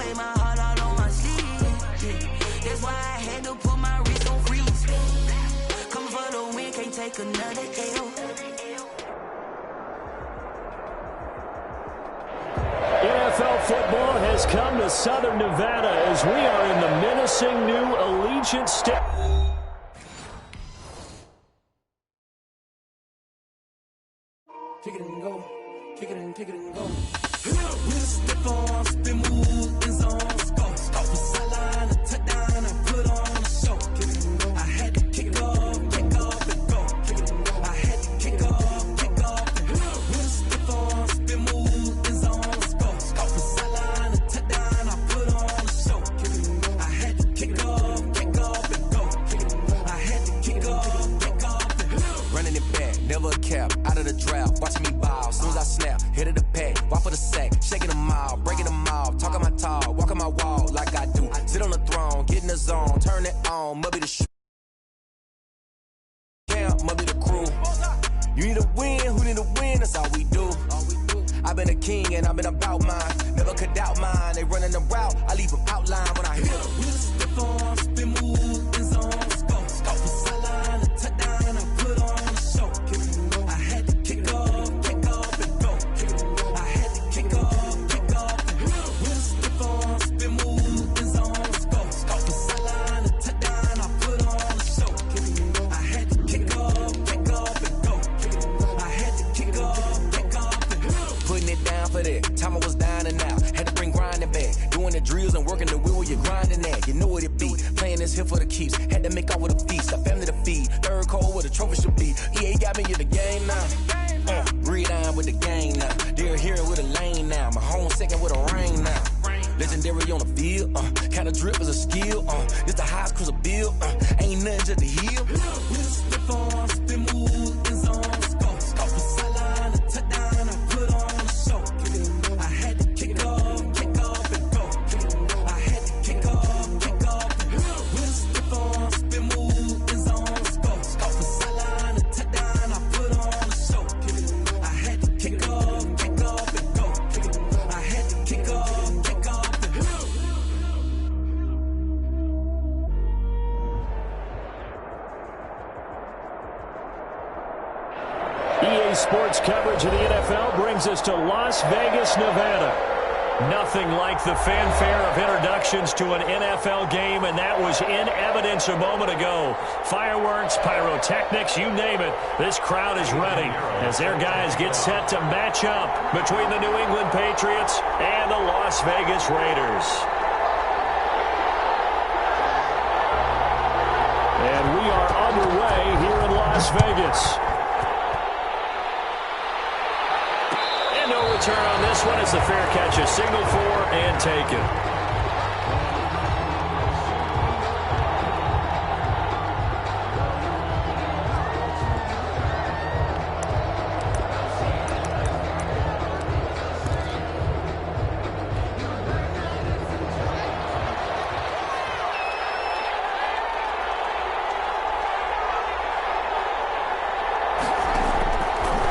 wear my heart out on my sleeve. That's why I had to put my wrist on freeze. Coming for the win, can't take another L. NFL football has come to Southern Nevada as we are in the menacing new Allegiant Stadium. Kick it and go, kick it and go. With a stiff arm, spin move, in zone, go. Off the sideline, a touchdown, I put on a show. Kick it and go. I had to kick off and go. Kick it and go. I had to kick off and go. With a stiff arm, spin move, in zone, go. Off the sideline, a touchdown, I put on a show. Kick it and go. I had to kick off and go. Kick it and go. I had to kick off and go. Running it back, never a cap, out of the draft. Watching me ball, soon as I snap, hit of the pack, walk for the sack, shaking them all, breaking them all, talking my talk, walking my wall like I do. Sit on the throne, get in the zone, turn it on, must be the camp, must be the crew. You need a win, who need a win? That's all we do. I've been a king and I've been about mine, never could doubt mine. They running the route, I leave them outline when I hit them. With a stiff arm, spin move, in zone, go. Off the sideline, a touchdown, I put on a show. Kick it and go. I had to kick off and go. Kick it and go. I had to kick off and go. With a stiff arm, spin move, in zone, go. Off the sideline, a touchdown, I put on a show. Kick it and go. I had to kick off and go. Kick it and go. I had to kick off and go. Putting it down for that. Time I was down and out. Had to bring grinding back. Doing the drills and working the wheel where you're grinding at. You know what it be. Playing this here for the keeps. Had to make out with a feast. A family to feed. Third cold where the trophy should be. EA got me in the game now. Read on with the game now. They're here with a lane now. My home second with a rain now. Legendary on the field. Kind of drip is a skill. It's the highest cruiser bill. Ain't nothing just to heal. With a stiff arm, spin move, in zone, go. Off the sideline, a touchdown, I put on a show. Kick it and go. I had to kick off and go. Kick it and go. I had to kick off and go. With a stiff arm, spin move, in zone, go. Off the sideline, a touchdown, I put on a show. Kick it and go. I had to kick off and go. Kick it and go. I had to kick off and go. EA Sports coverage of the NFL brings us to Las Vegas, Nevada. Nothing like the fanfare of introductions to an NFL game, and that was in evidence a moment ago. Fireworks, pyrotechnics, you name it. This crowd is ready as their guys get set to match up between the New England Patriots and the Las Vegas Raiders. And we are underway here in Las Vegas. No return on this one as the fair catch is signaled for and taken.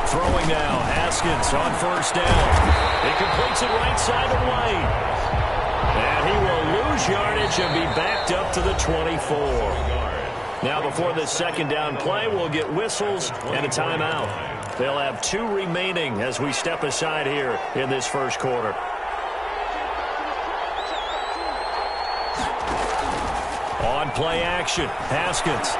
Throwing now, Haskins on first down. He completes it right side of White. And he will lose yardage and be backed up to the 24. Now before this second down play, we'll get whistles and a timeout. They'll have 2 remaining as we step aside here in this first quarter. On play action, Haskins.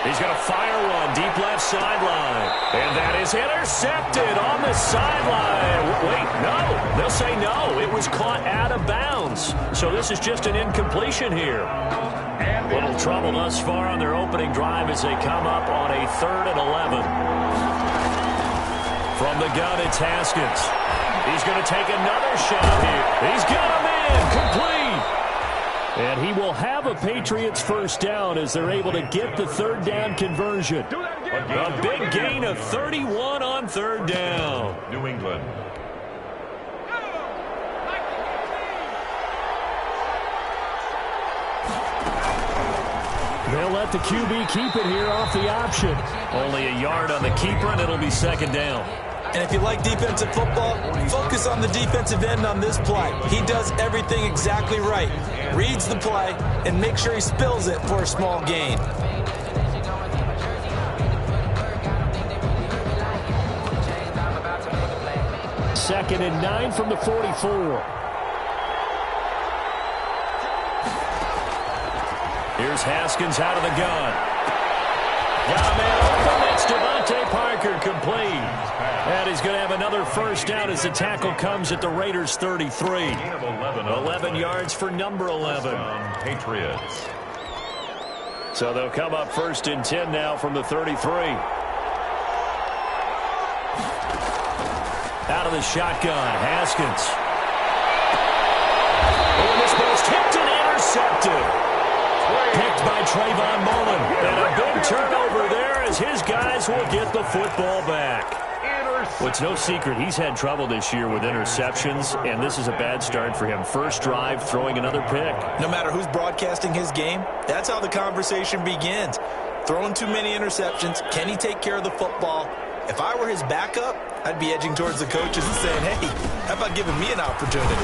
He's going to fire one deep left sideline. And that is intercepted on the sideline. Wait, no. They'll say no. It was caught out of bounds. So this is just an incompletion here. Little trouble thus far on their opening drive as they come up on a 3rd and 11. From the gun, it's Haskins. He's going to take another shot here. He's got him in. Complete. And he will have a Patriots first down as they're able to get the 3rd down conversion. A big gain of 31 on 3rd down. New England. They'll let the QB keep it here off the option. Only a yard on the keeper, and it'll be 2nd down. And if you like defensive football, focus on the defensive end on this play. He does everything exactly right. Reads the play and makes sure he spills it for a small gain. Second and 9 from the 44. Here's Haskins out of the gun. Got a man open. It's Devontae Parker, complete. And he's going to have another first down as the tackle comes at the Raiders' 33. 11 yards for number 11. Patriots. So they'll come up first and 10 now from the 33. Out of the shotgun, Haskins. Oh, this ball's tipped and intercepted. Picked by Trayvon Mullen. And a big turnover there as his guys will get the football back. Well, it's no secret he's had trouble this year with interceptions, and this is a bad start for him. First drive, throwing another pick. No matter who's broadcasting his game, that's how the conversation begins. Throwing too many interceptions. Can he take care of the football? If I were his backup, I'd be edging towards the coaches and saying, hey, how about giving me an opportunity?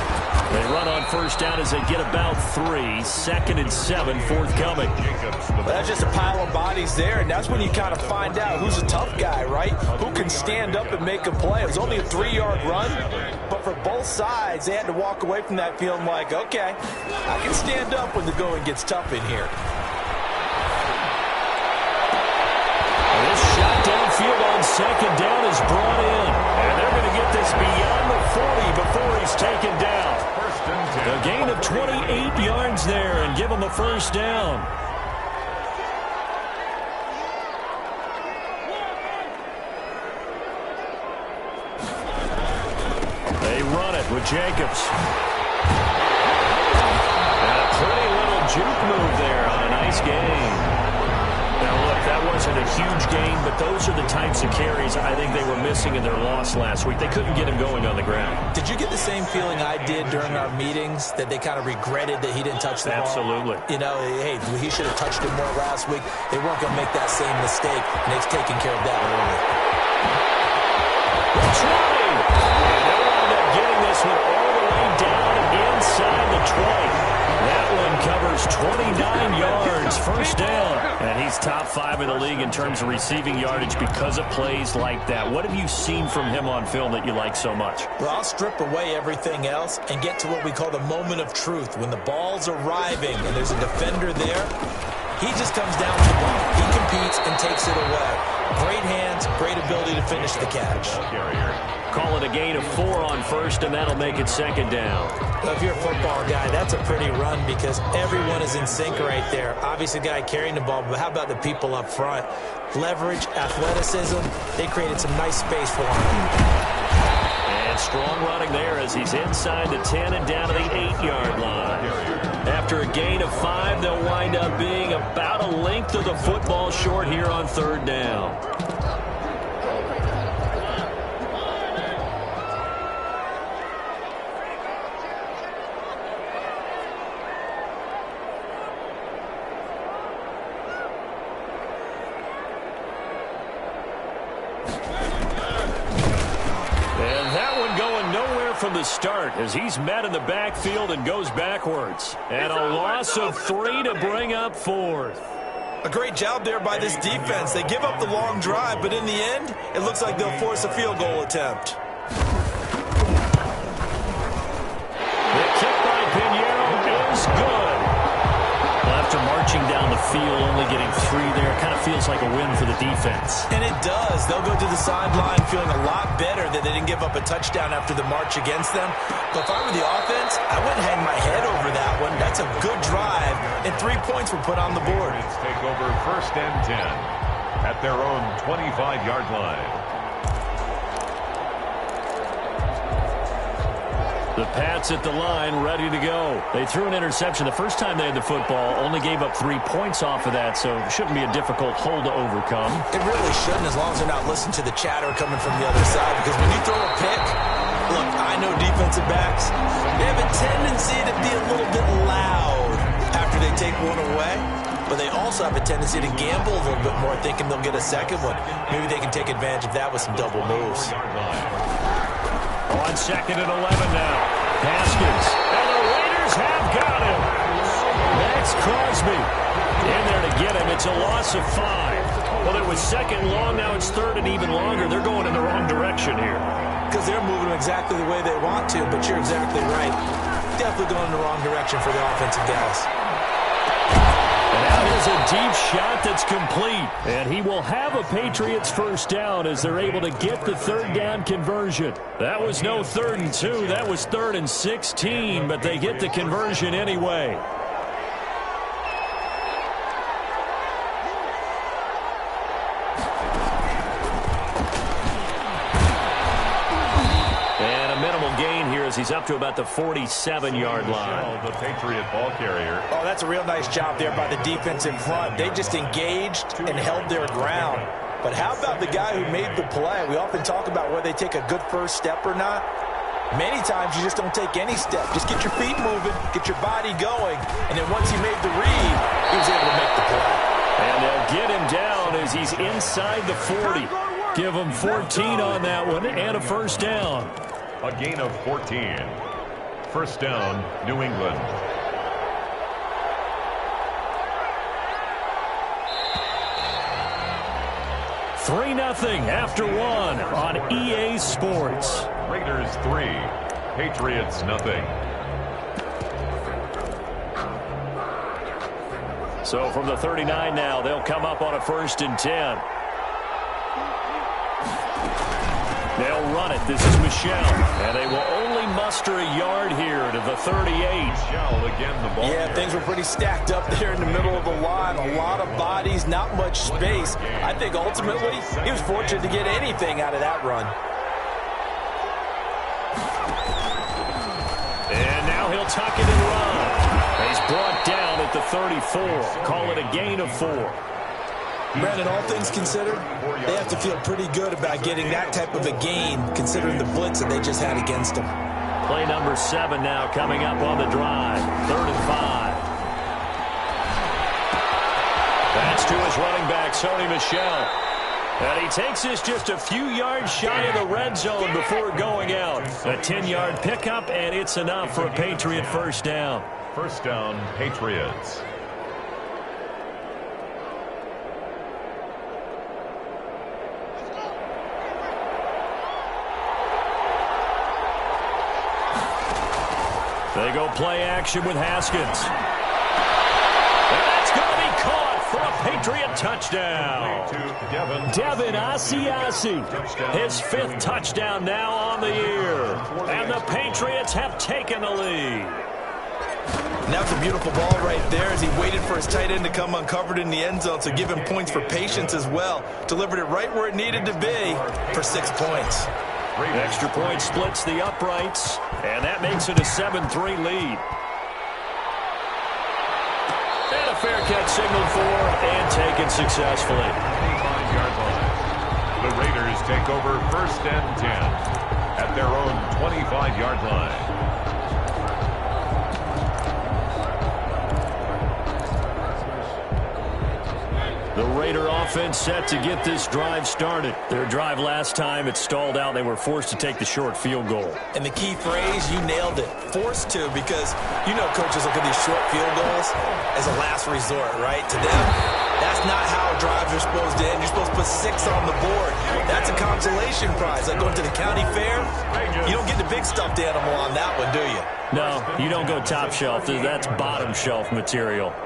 They run on first down as they get about 3. Second and 7 forthcoming. Well, that's just a pile of bodies there, and that's when you kind of find out who's a tough guy, right? Who can stand up and make a play. It was only a 3-yard run, but for both sides, they had to walk away from that feeling like, okay, I can stand up when the going gets tough in here. This shot downfield on second down is brought in. And they're going to get this beyond the 40 before he's taken down. A gain of 28 yards there and give him a first down. They run it with Jacobs. And a pretty little juke move there on a nice gain. Now, look, that wasn't a huge gain, but those are the types of carries I think they were missing in their loss last week. They couldn't get him going on the ground. Did you get the same feeling I did during our meetings, that they kind of regretted that he didn't touch the ball? Absolutely. You know, hey, he should have touched it more last week. They weren't going to make that same mistake, and they've taken care of that early. That's right. And they'll wind up getting this one all the way down inside the 20. That one covers 29 yards, first down. And he's top 5 in the league in terms of receiving yardage because of plays like that. What have you seen from him on film that you like so much? Well, I'll strip away everything else and get to what we call the moment of truth. When the ball's arriving and there's a defender there, he just comes down with the ball. He competes and takes it away. Great hands, great ability to finish the catch. Call it a gain of 4 on first, and that'll make it second down. Well, if you're a football guy, that's a pretty run because everyone is in sync right there. Obviously, the guy carrying the ball, but how about the people up front? Leverage, athleticism, they created some nice space for him. And strong running there as he's inside the 10 and down to the 8-yard line. After a gain of 5, they'll wind up being about a length of the football short here on third down. From the start as he's met in the backfield and goes backwards. And a loss of 3 to bring up 4th. A great job there by this defense. They give up the long drive, but in the end, it looks like they'll force a field goal attempt. The kick by Pinheiro is good. Well, after marching down the field, only getting 3 there, it kind of feels like a win for the defense. And it does. They'll go to the sideline feeling a lot better that they didn't give up a touchdown after the march against them. But if I were the offense, I wouldn't hang my head over that one. That's a good drive, and 3 points were put on the board. Take over first and 10 at their own 25-yard line. The Pats at the line, ready to go. They threw an interception the first time they had the football, only gave up 3 points off of that, so it shouldn't be a difficult hole to overcome. It really shouldn't, as long as they're not listening to the chatter coming from the other side, because when you throw a pick, look, I know defensive backs, they have a tendency to be a little bit loud after they take one away. but they also have a tendency to gamble a little bit more, thinking they'll get a second one. Maybe they can take advantage of that with some double moves. On 2nd and 11 now. Haskins. And the Raiders have got him. Max Crosby in there to get him. It's a loss of 5. Well, it was 2nd and long. Now it's 3rd and even longer. They're going in the wrong direction here. Because they're moving exactly the way they want to, but you're exactly right. Definitely going in the wrong direction for the offensive guys. And now here's a deep shot that's complete. And he will have a Patriots first down as they're able to get the 3rd down conversion. That was no 3rd and 2. That was 3rd and 16, but they get the conversion anyway. He's up to about the 47-yard line. The Patriot ball carrier. Oh, that's a real nice job there by the defense in front. They just engaged and held their ground. But how about the guy who made the play? We often talk about whether they take a good first step or not. Many times you just don't take any step. Just get your feet moving, get your body going, and then once he made the read, he was able to make the play. And they'll get him down as he's inside the 40. Give him 14 on that one and a first down. A gain of 14. First down, New England. Three 0 after 1 on EA Sports. Raiders 3, Patriots 0. So from the 39 now, they'll come up on a 1st and 10. They'll run it. This is Michelle. And they will only muster a yard here to the 38. Michelle again, the ball. Yeah, things were pretty stacked up there in the middle of the line. A lot of bodies, not much space. I think ultimately he was fortunate to get anything out of that run. And now he'll tuck it and run. He's brought down at the 34. Call it a gain of 4. Brandon, all things considered, they have to feel pretty good about getting that type of a gain, considering the blitz that they just had against them. Play number 7 now coming up on the drive. 3rd and 5. That's to his running back, Sony Michel. And he takes this just a few yards shy of the red zone before going out. A 10-yard pickup, and it's enough for a Patriot first down. First down, Patriots. They go play action with Haskins. And that's going to be caught for a Patriot touchdown. Devin Asiasi, his 5th touchdown now on the year. And the Patriots have taken the lead. And that was a beautiful ball right there as he waited for his tight end to come uncovered in the end zone, so give him points for patience as well. Delivered it right where it needed to be for 6 points. Extra point splits the uprights, and that makes it a 7-3 lead. And a fair catch signaled for and taken successfully. 25-yard line. The Raiders take over 1st and 10 at their own 25-yard line. The Raider offense set to get this drive started. Their drive last time, it stalled out. They were forced to take the short field goal. And the key phrase, you nailed it. Forced to, because you know coaches look at these short field goals as a last resort, right? To them, that's not how drives are supposed to end. You're supposed to put 6 on the board. That's a consolation prize. Like going to the county fair, you don't get the big stuffed animal on that one, do you? No, you don't go top shelf. That's bottom shelf material.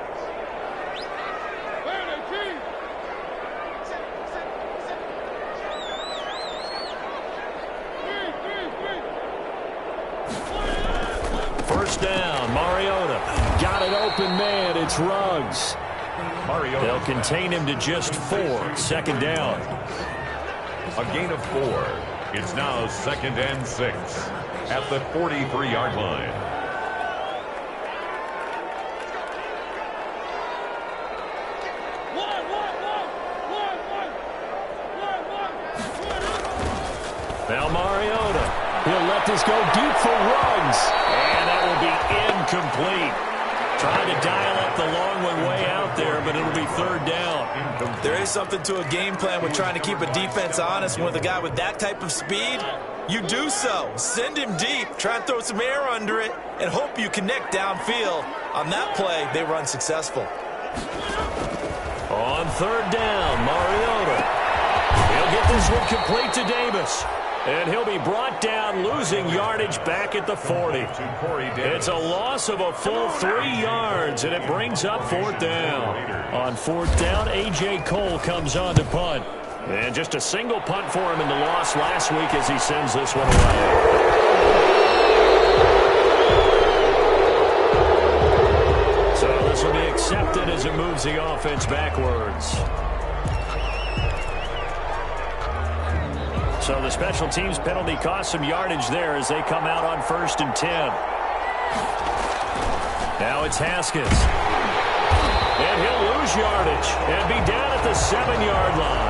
First down, Mariota. Got an open man, it's Ruggs. They'll contain him to just 4. 2nd down. A gain of 4. It's now 2nd and 6 at the 43-yard line. Now Mariota. He'll let this go deep for Ruggs. And that will be incomplete. Trying to dial up the long one way out there, but it'll be third down. There is something to a game plan with trying to keep a defense honest. With a guy with that type of speed, you do so. Send him deep, try and throw some air under it, and hope you connect downfield. On that play, they run successful. On third down, Mariota. He'll get this one complete to Davis. And he'll be brought down, losing yardage back at the 40. It's a loss of a full 3 yards, and it brings up fourth down. On fourth down, A.J. Cole comes on to punt. And just a single punt for him in the loss last week as he sends this one away. So this will be accepted as it moves the offense backwards. So the special teams penalty cost some yardage there as they come out on 1st and 10. Now it's Haskins. And he'll lose yardage and be down at the 7-yard line.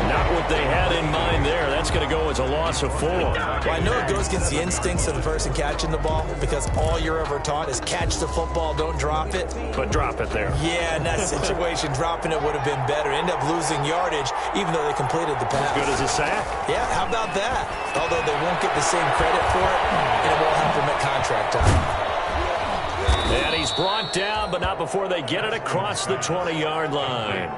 Not what they had in mind there. That's going to go as a loss of 4. Well, I know it goes against the instincts of the person catching the ball because all you're ever taught is catch the football, don't drop it. But drop it there. Yeah, in that situation, dropping it would have been better. End up losing yardage even though they completed the pass. Good as a sack? Yeah, how about that? Although they won't get the same credit for it, and it won't help them at contract time. And he's brought down, but not before they get it across the 20-yard line.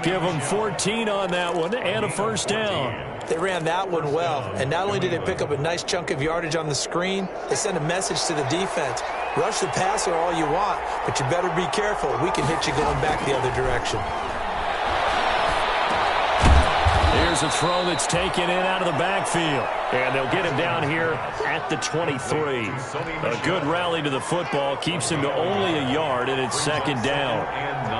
Give them 14 on that one and a first down. They ran that one well, and not only did they pick up a nice chunk of yardage on the screen, they sent a message to the defense. Rush the passer all you want, but you better be careful. We can hit you going back the other direction. Here's a throw that's taken in out of the backfield. And they'll get him down here at the 23. A good rally to the football keeps him to only a yard, and it's second down. And 9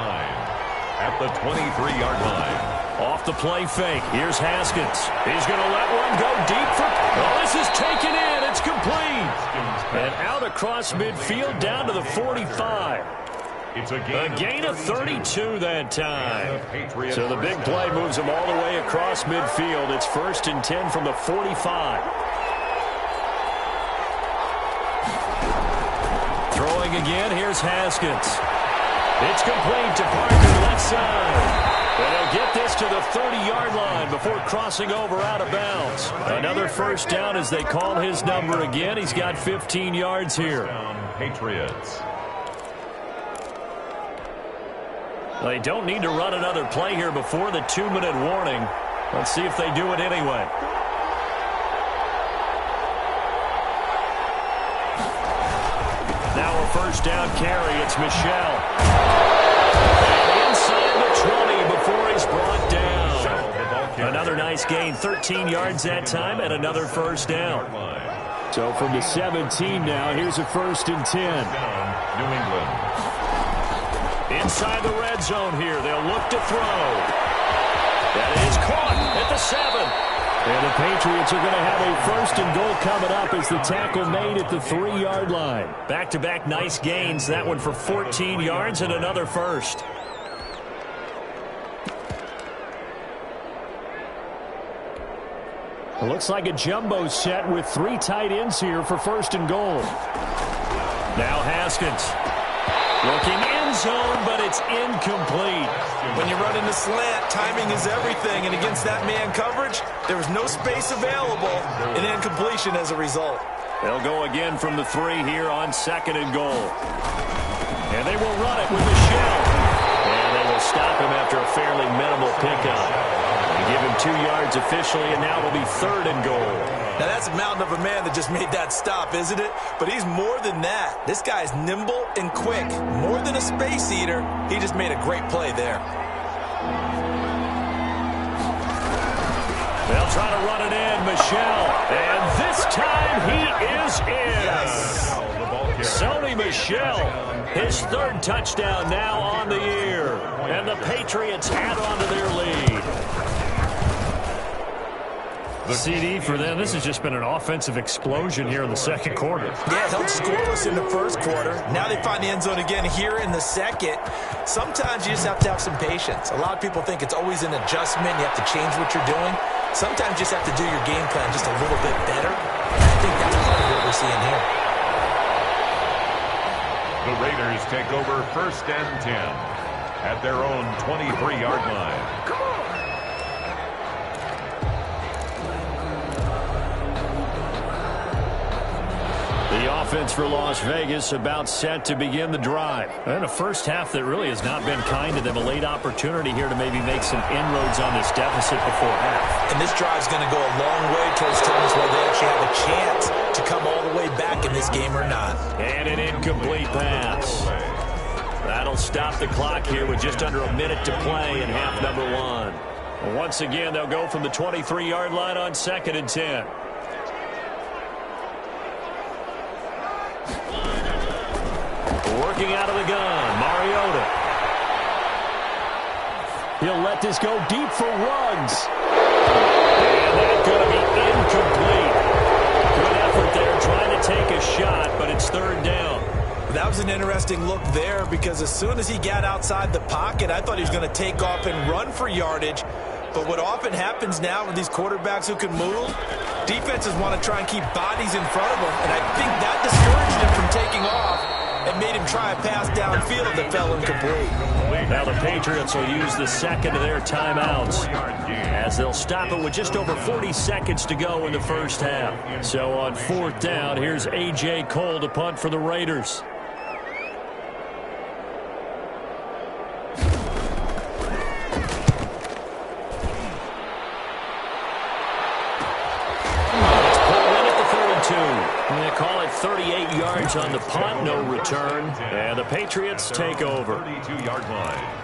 at the 23-yard line. Off the play fake. Here's Haskins. He's going to let one go deep for... Oh, this is taken in. It's complete. And out across midfield down to the 45. It's a gain of 32 that time. So the big play moves them all the way across midfield. It's 1st and 10 from the 45. Throwing again, here's Haskins. It's complete to Parker, left side. And they'll get this to the 30-yard line before crossing over out of bounds. Another first down as they call his number again. He's got 15 yards here. Patriots. They don't need to run another play here before the 2-minute warning. Let's see if they do it anyway. Now a first down carry. It's Michel. Inside the 20 before he's brought down. Another nice gain. 13 yards that time and another first down. So from the 17 now, here's a 1st and 10. New England. Inside the red zone here. They'll look to throw. That is caught at the 7. And the Patriots are going to have a 1st and goal coming up as the tackle made at the 3-yard line. Back-to-back nice gains. That one for 14 yards and another first. It looks like a jumbo set with 3 tight ends here for 1st and goal. Now Haskins. Looking end zone, but it's incomplete. When you run in the slant, timing is everything. And against that man coverage, there was no space available. An incompletion as a result. They'll go again from the 3 here on 2nd and goal. And they will run it with Michel. And they will stop him after a fairly minimal pickup. They give him 2 yards officially, and now it'll be 3rd and goal. Now, that's a mountain of a man that just made that stop, isn't it? But he's more than that. This guy's nimble and quick. More than a space eater, he just made a great play there. They'll try to run it in, Michel. And this time he is in. Yes. Sony Michel, his 3rd touchdown now on the year. And the Patriots add on to their lead. CD for them. This has just been an offensive explosion here in the 2nd quarter. Yeah, held scoreless in the 1st quarter. Now they find the end zone again here in the 2nd. Sometimes you just have to have some patience. A lot of people think it's always an adjustment. You have to change what you're doing. Sometimes you just have to do your game plan just a little bit better. And I think that's part of what we're seeing here. The Raiders take over 1st and 10 at their own 23-yard line. Come on. The offense for Las Vegas about set to begin the drive. And a first half that really has not been kind to them. A late opportunity here to maybe make some inroads on this deficit before half. And this drive's going to go a long way towards telling us whether they actually have a chance to come all the way back in this game or not. And an incomplete pass. That'll stop the clock here with just under a minute to play in half number 1. Once again, they'll go from the 23-yard line on 2nd and 10. Working out of the gun, Mariota. He'll let this go deep for Ruggs. And that's going to be incomplete. Good effort there trying to take a shot, but it's 3rd down. That was an interesting look there because as soon as he got outside the pocket, I thought he was going to take off and run for yardage. But what often happens now with these quarterbacks who can move, defenses want to try and keep bodies in front of them, and I think that discouraged him from taking off and made him try a pass downfield that fell incomplete. Now the Patriots will use the second of their timeouts as they'll stop it with just over 40 seconds to go in the first half. So on 4th down, here's A.J. Cole to punt for the Raiders. They call it 38 yards on the punt, no return, and the Patriots take over. 32-yard line.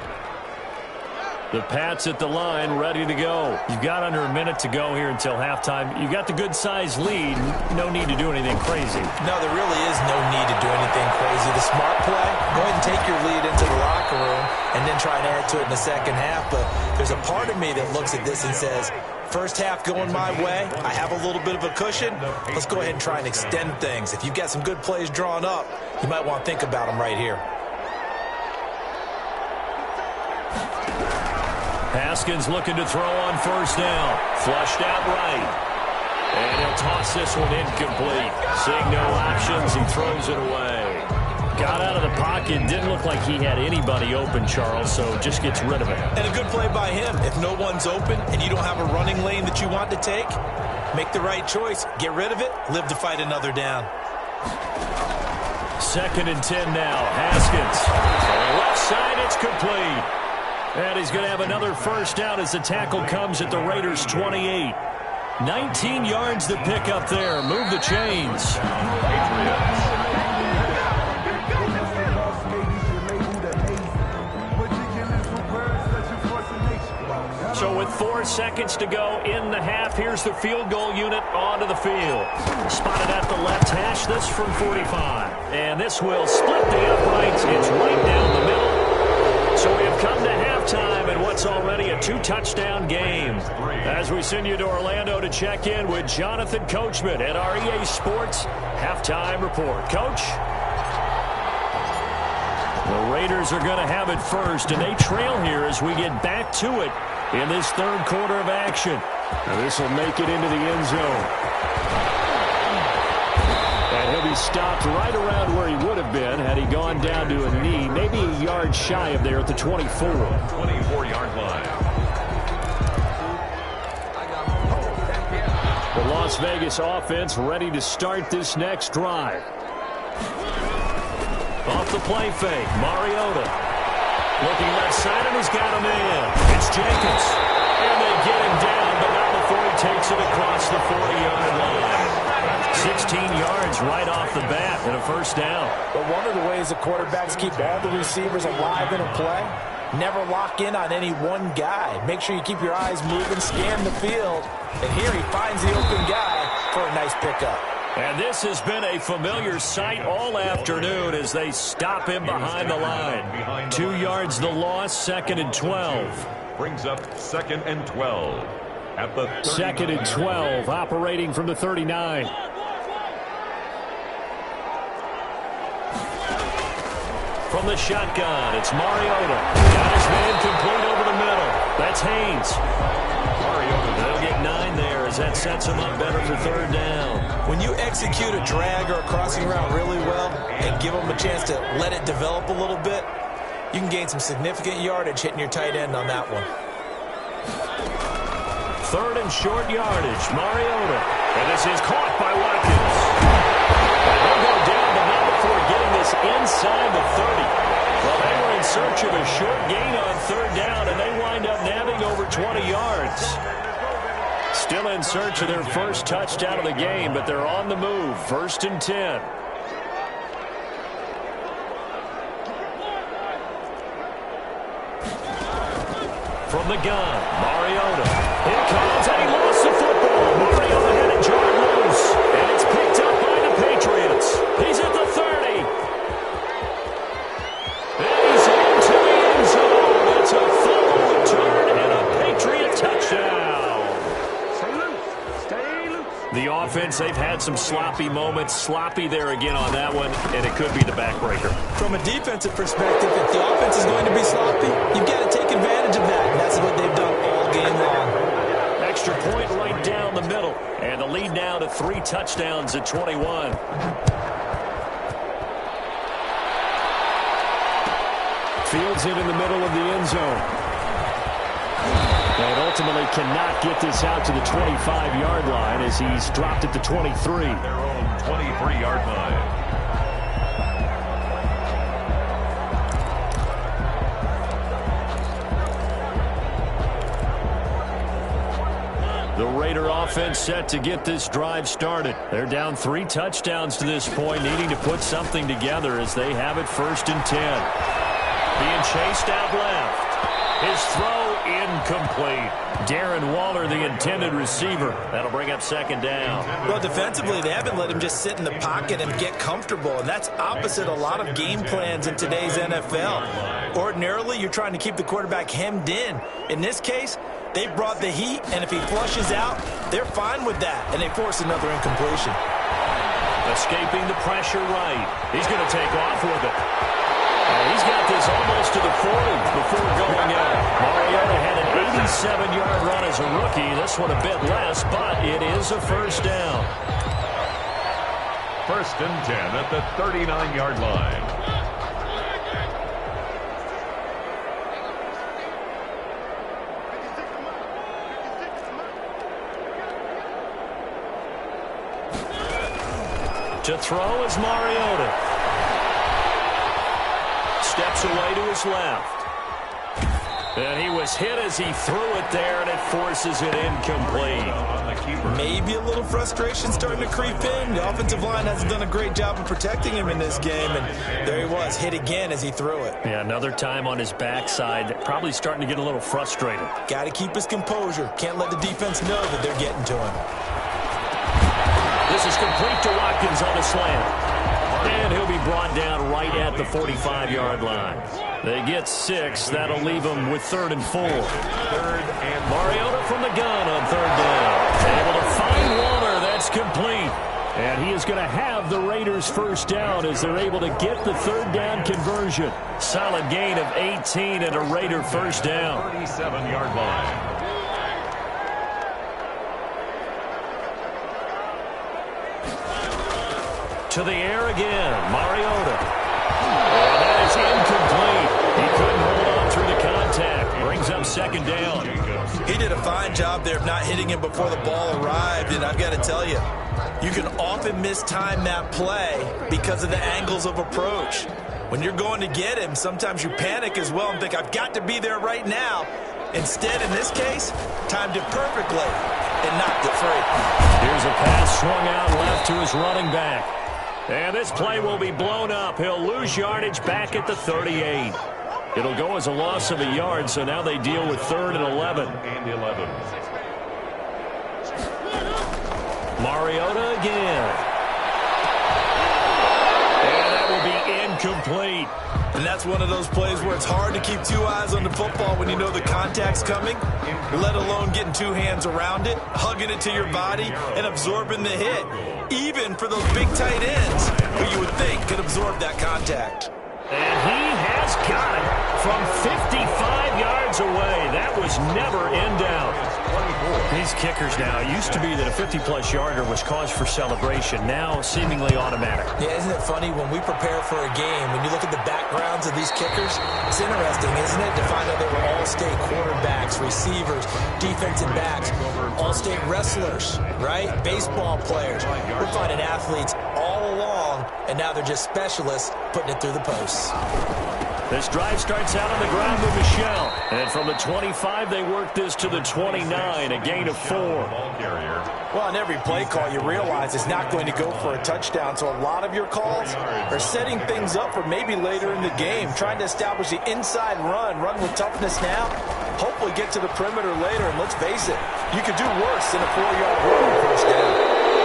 The Pats at the line, ready to go. You've got under a minute to go here until halftime. You got the good-sized lead. No need to do anything crazy. No, there really is no need to do anything crazy. The smart play, go ahead and take your lead into the locker room and then try and add to it in the second half. But there's a part of me that looks at this and says, first half going my way, I have a little bit of a cushion. Let's go ahead and try and extend things. If you've got some good plays drawn up, you might want to think about them right here. Haskins looking to throw on 1st down. Flushed out right. And he'll toss this one incomplete. Seeing no options, he throws it away. Got out of the pocket. Didn't look like he had anybody open, Charles, so just gets rid of it. And a good play by him. If no one's open and you don't have a running lane that you want to take, make the right choice. Get rid of it. Live to fight another down. 2nd and 10 now. Haskins. On the left side, it's complete. And he's going to have another first down as the tackle comes at the Raiders' 28. 19 yards to pick up there. Move the chains. So with 4 seconds to go in the half, here's the field goal unit onto the field. Spotted at the left hash, this from 45. And this will split the uprights. It's right down the middle. So we have come to halftime in what's already a 2-touchdown game. As we send you to Orlando to check in with Jonathan Coachman at our EA Sports Halftime Report. Coach? The Raiders are going to have it first, and they trail here as we get back to it in this 3rd quarter of action. Now this will make it into the end zone. And he'll be stopped right around where he would have been had he gone down to a knee, maybe a yard shy of there at the 24. 24-yard line. The Las Vegas offense ready to start this next drive. Off the play fake, Mariota. Looking left side, and he's got him in. It's Jenkins. And they get him down, but not before he takes it across the 40-yard line. 16 yards right off the bat and a first down. But one of the ways the quarterbacks keep all the receivers alive in a play, never lock in on any one guy. Make sure you keep your eyes moving, scan the field. And here he finds the open guy for a nice pickup. And this has been a familiar sight all afternoon as they stop him behind the line. 2 yards the loss, 2nd and 12. Brings up 2nd and 12 at the 2nd and 12, operating from the 39. From the shotgun, it's Mariota. Got his man complete over the middle. That's Haynes. Mariota. They'll get 9 there as that sets him up better for third down. When you execute a drag or a crossing route really well and give them a chance to let it develop a little bit, you can gain some significant yardage hitting your tight end on that one. Third and short yardage, Mariota. And this is caught by Watkins. And he'll go down the middle before getting this inside the 30. Well, they were in search of a short gain on third down, and they wind up nabbing over 20 yards. Still in search of their first touchdown of the game, but they're on the move. 1st and 10. From the gun, Mariota. Here comes, and he lost the football. Mariota had it jarred loose, and it's picked up by the Patriots. He's at the 30. And he's into the end zone. It's a fumble return and a Patriot touchdown. Stay loose. The offense, they've had some sloppy moments. Sloppy there again on that one, and it could be the backbreaker. From a defensive perspective, if the offense is going to be sloppy, you've got to take advantage of that. And that's what they've done all game long. Extra point right down the middle. And the lead now to 3 touchdowns at 21. Fields it in the middle of the end zone. And ultimately cannot get this out to the 25-yard line as he's dropped at the 23. Their own 23-yard line. The Raider offense set to get this drive started. They're down 3 touchdowns to this point, needing to put something together as they have it 1st and 10. Being chased out left. His throw incomplete. Darren Waller, the intended receiver. That'll bring up 2nd down. Well, defensively, they haven't let him just sit in the pocket and get comfortable, and that's opposite a lot of game plans in today's NFL. Ordinarily, you're trying to keep the quarterback hemmed in. In this case, they brought the heat, and if he flushes out, they're fine with that, and they force another incompletion. Escaping the pressure right. He's going to take off with it. And he's got this almost to the 40 before going out. Mariota had an 87-yard run as a rookie. This one a bit less, but it is a 1st down. 1st and 10 at the 39-yard line. To throw is Mariota. Steps away to his left. And he was hit as he threw it there, and it forces it incomplete. Maybe a little frustration starting to creep in. The offensive line hasn't done a great job of protecting him in this game, and there he was, hit again as he threw it. Yeah, another time on his backside, probably starting to get a little frustrated. Got to keep his composure. Can't let the defense know that they're getting to him. This is complete to Watkins on the slant. And he'll be brought down right at the 45-yard line. They get 6. That'll leave them with 3rd and 4. Mariota from the gun on 3rd down. Able to find Waller. That's complete. And he is going to have the Raiders' 1st down as they're able to get the 3rd down conversion. Solid gain of 18 and a Raider 1st down. 37-yard line. To the air again, Mariota. And that is incomplete. He couldn't hold on through the contact. Brings up 2nd down. He did a fine job there of not hitting him before the ball arrived, and I've got to tell you, you can often mistime that play because of the angles of approach. When you're going to get him, sometimes you panic as well and think, I've got to be there right now. Instead, in this case, timed it perfectly and knocked it free. Here's a pass swung out left to his running back. And this play will be blown up. He'll lose yardage back at the 38. It'll go as a loss of a yard, so now they deal with 3rd and 11. Mariota again. And that will be incomplete. And that's one of those plays where it's hard to keep 2 eyes on the football when you know the contact's coming, let alone getting 2 hands around it, hugging it to your body, and absorbing the hit, even for those big tight ends who you would think could absorb that contact. And he has got it from 55 yards yards away. That was never in doubt. These kickers now, it used to be that a 50-plus yarder was cause for celebration. Now seemingly automatic. Yeah, isn't it funny? When we prepare for a game, when you look at the backgrounds of these kickers, it's interesting, isn't it, to find out they were all-state quarterbacks, receivers, defensive backs, all-state wrestlers, right? Baseball players. We're finding athletes all along, and now they're just specialists putting it through the posts. This drive starts out on the ground with Michel. And from the 25, they work this to the 29, a gain of 4. Well, on every play call, you realize it's not going to go for a touchdown. So a lot of your calls are setting things up for maybe later in the game, trying to establish the inside run with toughness now, hopefully get to the perimeter later. And let's face it, you could do worse than a 4-yard run on first down.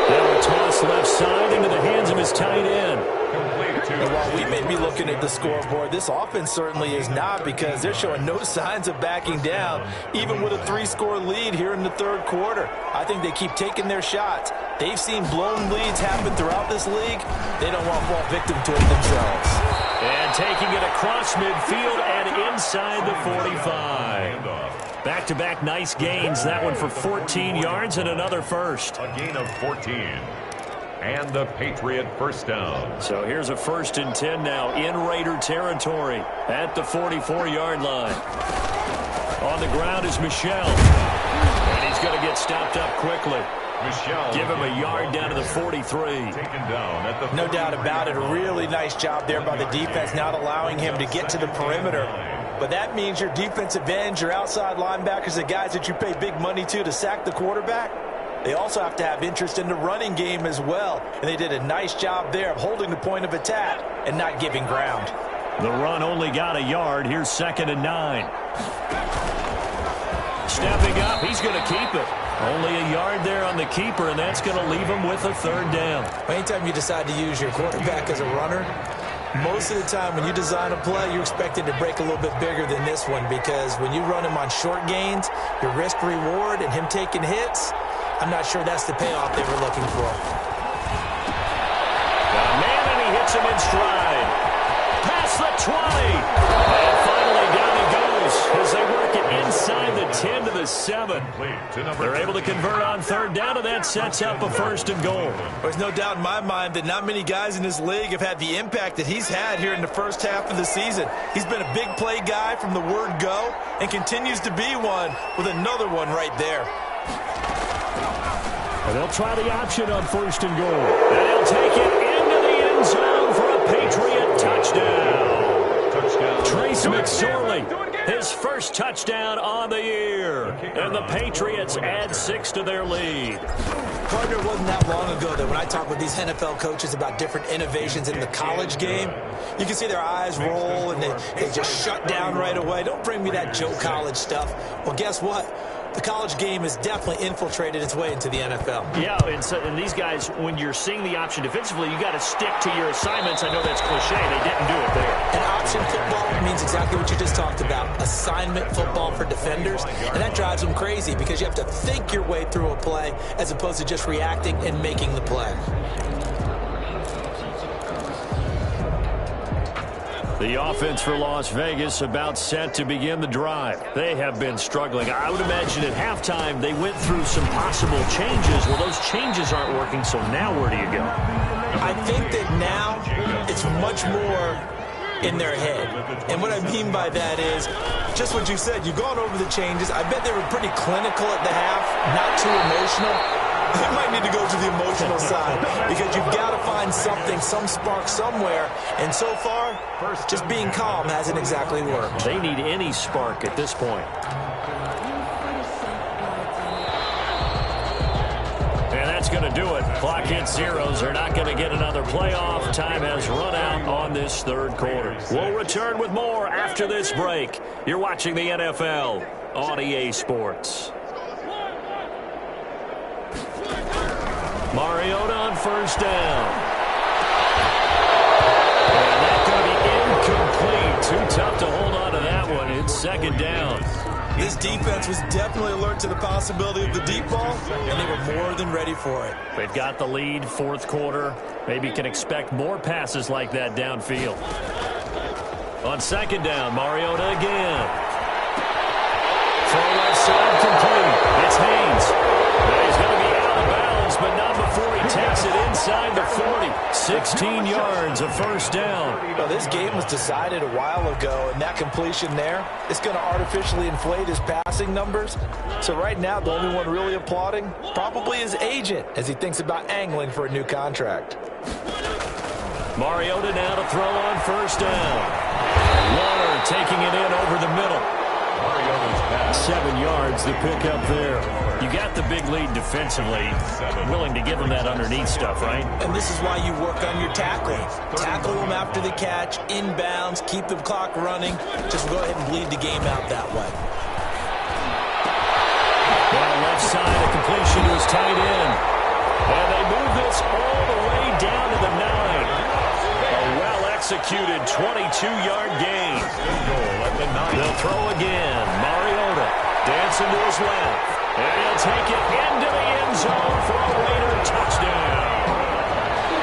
Now a toss left side into the hands of his tight end. And while we may be looking at the scoreboard, this offense certainly is not, because they're showing no signs of backing down, even with a 3-score lead here in the third quarter. I think they keep taking their shots. They've seen blown leads happen throughout this league. They don't want to fall victim to it themselves. And taking it across midfield and inside the 45. Back-to-back nice gains. That one for 14 yards and another first. A gain of 14. And the Patriot first down. So here's a 1st and 10 now in Raider territory at the 44-yard line. On the ground is Michel. And he's going to get stopped up quickly. Michel. Give him a yard down to the 43. Taken down at the 43. No doubt about it. A really nice job there by the defense, not allowing him to get to the perimeter. But that means your defensive ends, your outside linebackers, the guys that you pay big money to sack the quarterback, they also have to have interest in the running game as well. And they did a nice job there of holding the point of attack and not giving ground. The run only got a yard. Here's 2nd and 9. Stepping up, he's going to keep it. Only a yard there on the keeper, and that's going to leave him with a 3rd down. Anytime you decide to use your quarterback as a runner, most of the time when you design a play, you're expected to break a little bit bigger than this one, because when you run him on short gains, your risk-reward and him taking hits, I'm not sure that's the payoff they were looking for. Got a man, and he hits him in stride. Past the 20. And finally down he goes as they work it inside the 10 to the 7. They're able to convert on 3rd down, and that sets up a 1st and goal. There's no doubt in my mind that not many guys in this league have had the impact that he's had here in the first half of the season. He's been a big play guy from the word go and continues to be one with another one right there. And they'll try the option on 1st and goal. And he'll take it into the end zone for a Patriot touchdown. Trace McSorley, his first touchdown on the year. And the Patriots add 6 to their lead. Partner, it wasn't that long ago that when I talk with these NFL coaches about different innovations in the college game, you can see their eyes roll and they just shut down right away. Don't bring me that Joe College stuff. Well, guess what? The college game has definitely infiltrated its way into the NFL. Yeah, and these guys, when you're seeing the option defensively, you got to stick to your assignments. I know that's cliche. They didn't do it there. And option football means exactly what you just talked about, assignment football for defenders. And that drives them crazy because you have to think your way through a play as opposed to just reacting and making the play. The offense for Las Vegas about set to begin the drive. They have been struggling. I would imagine at halftime they went through some possible changes. Well, those changes aren't working, so now where do you go? I think that now it's much more in their head. And what I mean by that is just what you said. You've gone over the changes. I bet they were pretty clinical at the half, not too emotional. They might need to go to the emotional side because you've got to find something, some spark somewhere. And so far, just being calm hasn't exactly worked. They need any spark at this point. And that's going to do it. Clock hits zeros. They're not going to get another playoff. Time has run out on this third quarter. We'll return with more after this break. You're watching the NFL on EA Sports. Mariota on first down. And that's going to be incomplete. Too tough to hold on to that one. It's 2nd down. This defense was definitely alert to the possibility of the deep ball, and they were more than ready for it. They've got the lead, 4th quarter. Maybe can expect more passes like that downfield. On 2nd down, Mariota again. It's Haynes. And he's going to be out of bounds, but not before he takes it inside the 40. 16 yards, a first down. Well, this game was decided a while ago, and that completion there is going to artificially inflate his passing numbers. So right now, the only one really applauding probably his agent as he thinks about angling for a new contract. Mariota now to throw on first down. Warner taking it in over the middle. 7 yards, the pickup there. You got the big lead defensively. Willing to give them that underneath stuff, right? And this is why you work on your tackling. Tackle them after the catch, inbounds, keep the clock running. Just go ahead and bleed the game out that way. Down left side, a completion to his tight end. And they move this all the way down to the 9. A well-executed 22-yard gain. They'll throw again. Mariota dancing to his left. And he'll take it into the end zone for a Raider touchdown.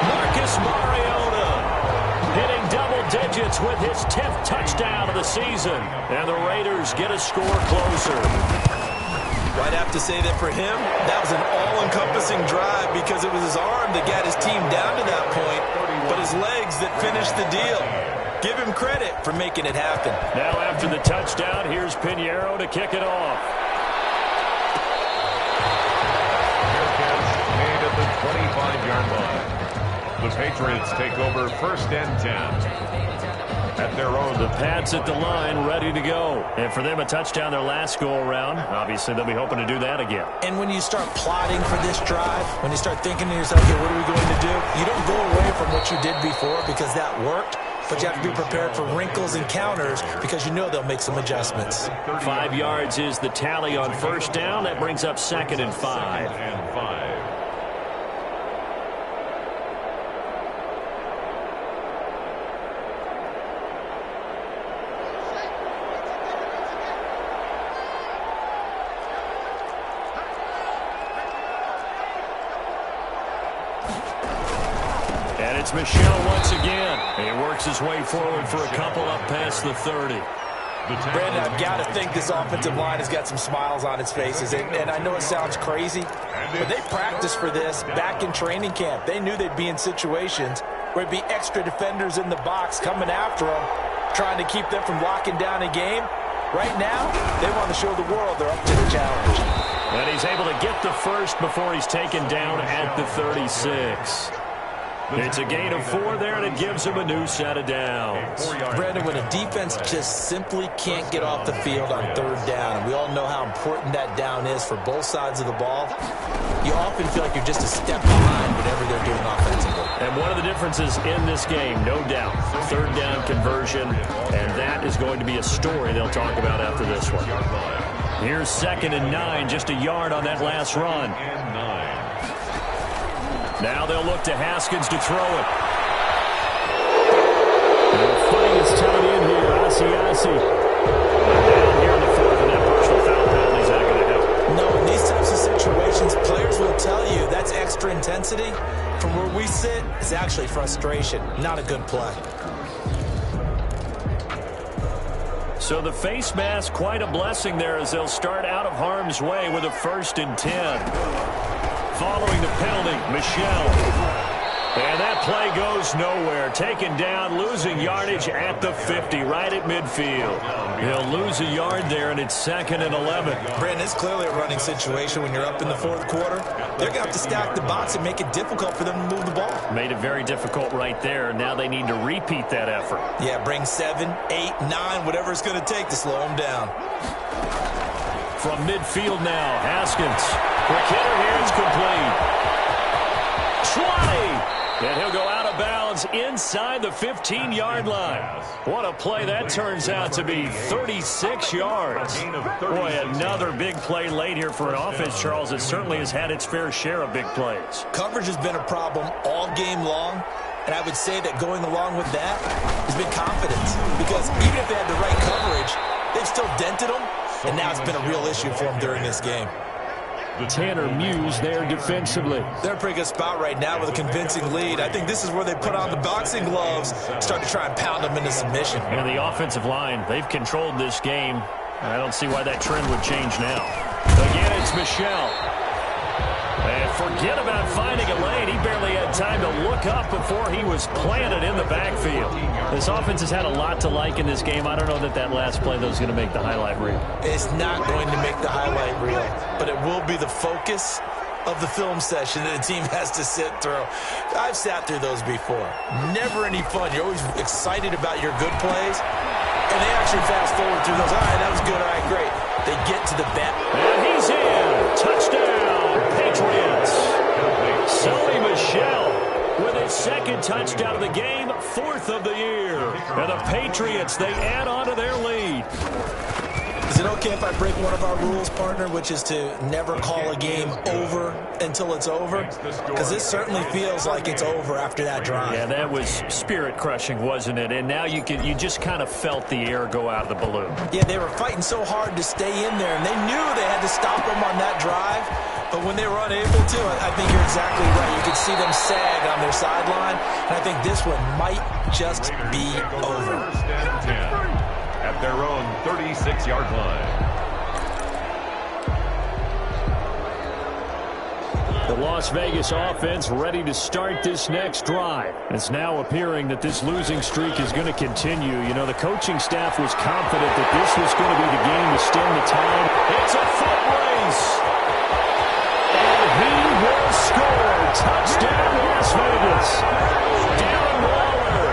Marcus Mariota hitting double digits with his 10th touchdown of the season. And the Raiders get a score closer. I'd have to say that for him, that was an all-encompassing drive because it was his arm that got his team down to that point, but his legs that finished the deal. Give him credit for making it happen. Now after the touchdown, here's Pinheiro to kick it off. Made at the 25-yard line. The Patriots take over first and 10. At their own. The Pats at the line, ready to go. And for them, a touchdown their last go-around. Obviously, they'll be hoping to do that again. And when you start plotting for this drive, when you start thinking to yourself, okay, what are we going to do? You don't go away from what you did before because that worked, but you have to be prepared for wrinkles and counters because you know they'll make some adjustments. 5 yards is the tally on first down. That brings up 2nd and 5. It's Michel once again. He works his way forward for a couple up past the 30. Brandon, I've got to think this offensive line has got some smiles on its faces. And I know it sounds crazy, but they practiced for this back in training camp. They knew they'd be in situations where it'd be extra defenders in the box coming after them, trying to keep them from locking down a game. Right now, they want to show the world they're up to the challenge. And he's able to get the first before he's taken down at the 36. It's a gain of 4 there, and it gives him a new set of downs. Brandon, when a defense just simply can't get off the field on 3rd down, and we all know how important that down is for both sides of the ball, you often feel like you're just a step behind whatever they're doing offensively. And one of the differences in this game, no doubt, 3rd down conversion, and that is going to be a story they'll talk about after this one. Here's 2nd and 9, just a yard on that last run. Now they'll look to Haskins to throw it. They're fighting his tight end here, Asiasi. Down here in the 4th, and that personal foul penalty is not going to help. No, in these types of situations, players will tell you that's extra intensity. From where we sit, it's actually frustration, not a good play. So the face mask, quite a blessing there as they'll start out of harm's way with a 1st and 10. Following the penalty, Michel. And that play goes nowhere. Taken down, losing yardage at the 50, right at midfield. He'll lose a yard there, and it's 2nd and 11. Brandon, it's clearly a running situation when you're up in the 4th quarter. They're going to have to stack the box and make it difficult for them to move the ball. Made it very difficult right there. Now they need to repeat that effort. Yeah, bring 7, 8, 9, whatever it's going to take to slow them down. From midfield now, Haskins. Quick hitter here, it's complete. 20! And he'll go out of bounds inside the 15-yard line. What a play that turns out to be, 36 yards. Boy, another big play late here for an offense, Charles. It certainly has had its fair share of big plays. Coverage has been a problem all game long, and I would say that going along with that has been confidence. Because even if they had the right coverage, they've still dented them, and now it's been a real issue for them during this game. Tanner Muse there defensively. They're in a pretty good spot right now with a convincing lead. I think this is where they put on the boxing gloves, start to try and pound them into submission. And the offensive line, they've controlled this game. I don't see why that trend would change now. Again, it's Michel. And forget about finding a lane. He barely had time to look up before he was planted in the backfield. This offense has had a lot to like in this game. I don't know that that last play, though, is going to make the highlight reel. It's not going to make the highlight reel, but it will be the focus of the film session that the team has to sit through. I've sat through those before. Never any fun. You're always excited about your good plays, and they actually fast forward through those. All right, that was good. All right, great. They get to the bat. And he's in. Touchdown, Patriots. Sony Michel with his second touchdown of the game, 4th of the year. And the Patriots, they add on to their lead. Is it okay if I break one of our rules, partner, which is to never call a game over until it's over? Because this certainly feels like it's over after that drive. Yeah, that was spirit-crushing, wasn't it? And now you just kind of felt the air go out of the balloon. Yeah, they were fighting so hard to stay in there, and they knew they had to stop them on that drive. But when they were unable to, I think you're exactly right. You could see them sag on their sideline, and I think this one might just be over. First and 10 at their own 36-yard line. The Las Vegas offense ready to start this next drive. It's now appearing that this losing streak is going to continue. You know, the coaching staff was confident that this was going to be the game to stem the tide. It's a foot race. And he will score. Touchdown, Las Vegas. Darren Waller,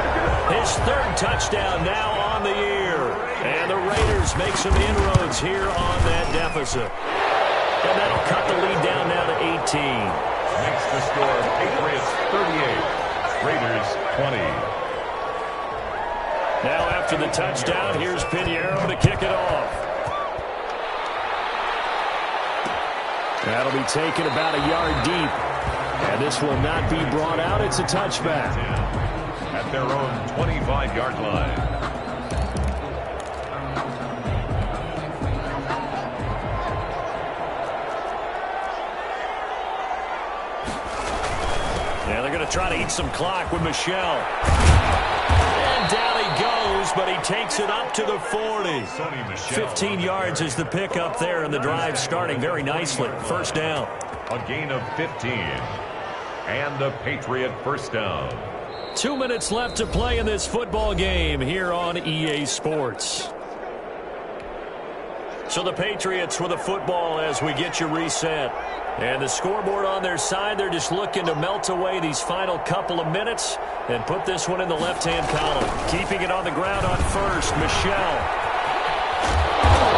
his 3rd touchdown now on the year. And the Raiders make some inroads here on that deficit. And that'll cut the lead down now to 18. Makes the score Patriots 38, Raiders 20. Now after the touchdown, here's Pinheiro to kick it off. That'll be taken about a yard deep. And this will not be brought out. It's a touchback. At their own 25-yard line. Yeah, they're going to try to eat some clock with Michel. And down he goes, but he takes it up to the 40. 15 yards is the pickup there, and the drive starting very nicely. First down. A gain of 15. And a Patriot first down. 2 minutes left to play in this football game here on EA Sports. So the Patriots with the football as we get you reset. And the scoreboard on their side, they're just looking to melt away these final couple of minutes and put this one in the left-hand column. Keeping it on the ground on first, Michel.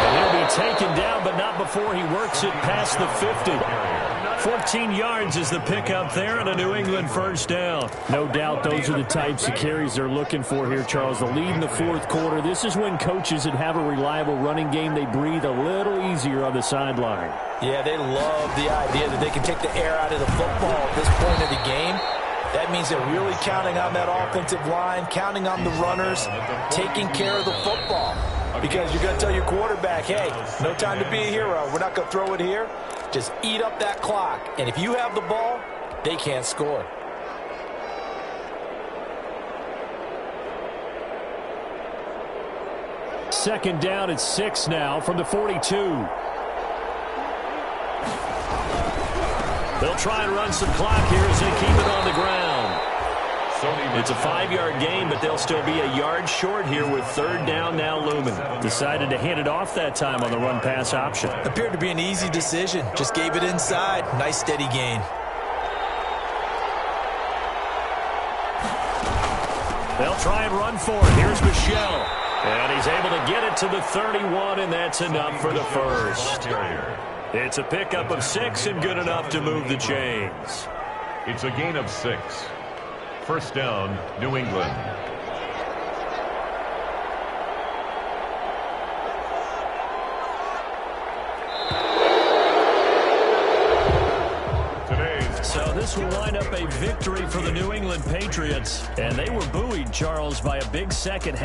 And he'll be taken down, but not before he works it past the 50. 14 yards is the pickup there and a New England first down. No doubt those are the types of carries they're looking for here, Charles. The lead in the 4th quarter. This is when coaches that have a reliable running game, they breathe a little easier on the sideline. Yeah, they love the idea that they can take the air out of the football at this point of the game. That means they're really counting on that offensive line, counting on the runners, taking care of the football. Because you're going to tell your quarterback, hey, no time to be a hero. We're not going to throw it here. Just eat up that clock. And if you have the ball, they can't score. Second down at 6 now from the 42. They'll try and run some clock here as they keep it on the ground. It's a 5-yard gain, but they'll still be a yard short here with 3rd down now looming. Decided to hand it off that time on the run-pass option. Appeared to be an easy decision. Just gave it inside. Nice steady gain. They'll try and run for it. Here's Michel. And he's able to get it to the 31, and that's enough for the first. It's a pickup of 6 and good enough to move the chains. It's a gain of 6. First down, New England. So this will wind up a victory for the New England Patriots. And they were buoyed, Charles, by a big second half.